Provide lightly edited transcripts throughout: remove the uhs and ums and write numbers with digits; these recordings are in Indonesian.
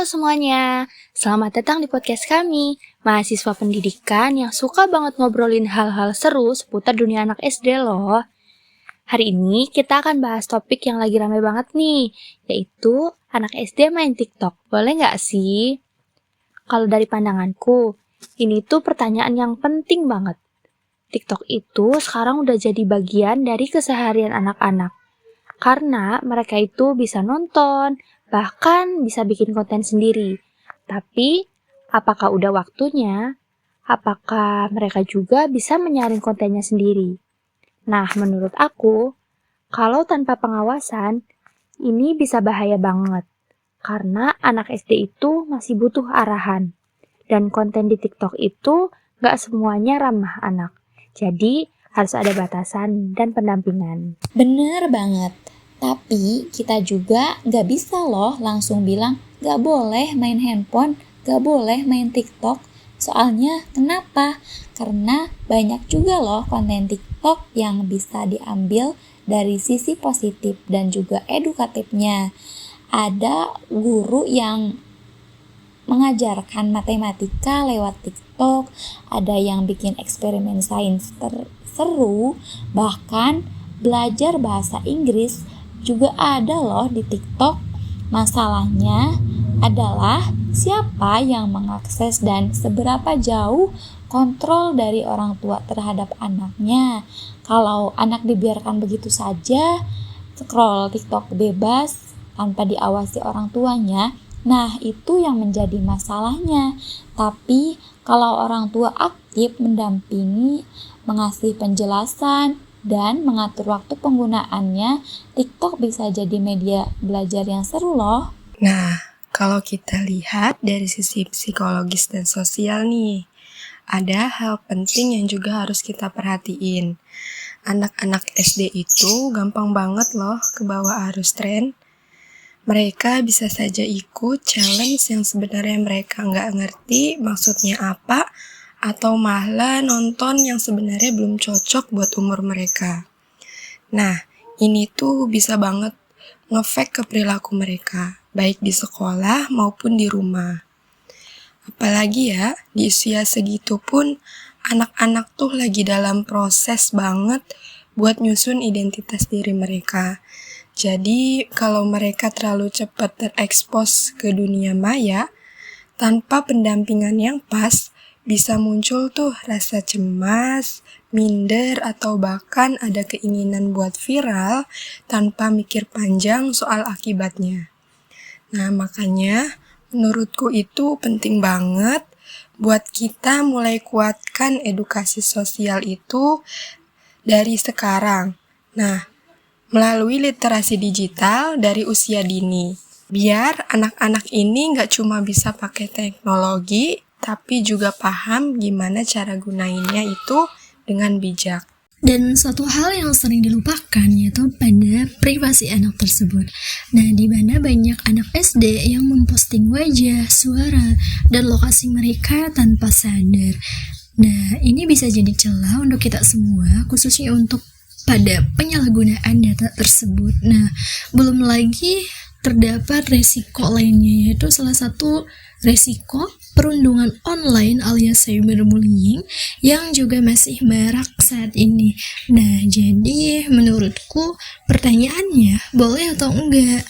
semuanya, selamat datang di podcast kami, mahasiswa pendidikan yang suka banget ngobrolin hal-hal seru seputar dunia anak SD loh. Hari ini kita akan bahas topik yang lagi rame banget nih, yaitu anak SD main TikTok. Boleh nggak sih? Kalau dari pandanganku, ini tuh pertanyaan yang penting banget. TikTok itu sekarang udah jadi bagian dari keseharian anak-anak. Karena mereka itu bisa nonton, bahkan bisa bikin konten sendiri. Tapi, apakah udah waktunya? Apakah mereka juga bisa menyaring kontennya sendiri? Nah, menurut aku, kalau tanpa pengawasan, ini bisa bahaya banget. Karena anak SD itu masih butuh arahan. Dan konten di TikTok itu gak semuanya ramah anak. Jadi, harus ada batasan dan pendampingan. Bener banget, tapi kita juga gak bisa loh langsung bilang gak boleh main handphone, gak boleh main TikTok. Soalnya kenapa? Karena banyak juga loh konten TikTok yang bisa diambil dari sisi positif dan juga edukatifnya. Ada guru yang mengajarkan matematika lewat TikTok, ada yang bikin eksperimen sains seru, bahkan belajar bahasa Inggris juga ada loh di TikTok. Masalahnya adalah siapa yang mengakses dan seberapa jauh kontrol dari orang tua terhadap anaknya. Kalau anak dibiarkan begitu saja, scroll TikTok bebas tanpa diawasi orang tuanya, nah, itu yang menjadi masalahnya. Tapi kalau orang tua aktif mendampingi, mengasih penjelasan, dan mengatur waktu penggunaannya, TikTok bisa jadi media belajar yang seru loh. Nah, kalau kita lihat dari sisi psikologis dan sosial nih, ada hal penting yang juga harus kita perhatiin. Anak-anak SD itu gampang banget loh kebawa arus tren. Mereka bisa saja ikut challenge yang sebenarnya mereka nggak ngerti maksudnya apa, atau malah nonton yang sebenarnya belum cocok buat umur mereka. Nah, ini tuh bisa banget ngefek ke perilaku mereka, baik di sekolah maupun di rumah. Apalagi ya, di usia segitu pun anak-anak tuh lagi dalam proses banget buat nyusun identitas diri mereka. Jadi, kalau mereka terlalu cepat terekspos ke dunia maya, tanpa pendampingan yang pas, bisa muncul tuh rasa cemas, minder, atau bahkan ada keinginan buat viral tanpa mikir panjang soal akibatnya. Nah, makanya menurutku itu penting banget buat kita mulai kuatkan edukasi sosial itu dari sekarang. Nah, melalui literasi digital dari usia dini. Biar anak-anak ini nggak cuma bisa pakai teknologi, tapi juga paham gimana cara gunainnya itu dengan bijak. Dan suatu hal yang sering dilupakan yaitu pada privasi anak tersebut. Nah, di mana banyak anak SD yang memposting wajah, suara, dan lokasi mereka tanpa sadar. Nah, ini bisa jadi celah untuk kita semua, khususnya untuk pada penyalahgunaan data tersebut. Nah, belum lagi terdapat resiko lainnya, yaitu salah satu resiko perundungan online alias cyberbullying yang juga masih marak saat ini. Nah, jadi menurutku pertanyaannya boleh atau enggak?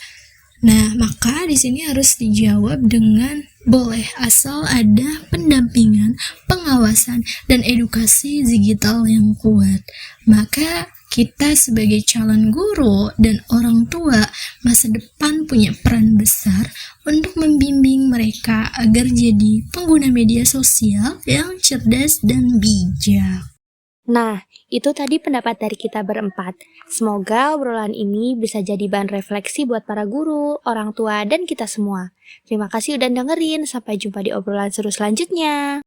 Nah, maka di sini harus dijawab dengan boleh asal ada pendampingan, pengawasan, dan edukasi digital yang kuat. Maka kita sebagai calon guru dan orang tua masa depan punya peran besar untuk membimbing mereka agar jadi pengguna media sosial yang cerdas dan bijak. Nah, itu tadi pendapat dari kita berempat. Semoga obrolan ini bisa jadi bahan refleksi buat para guru, orang tua, dan kita semua. Terima kasih udah dengerin. Sampai jumpa di obrolan seru selanjutnya.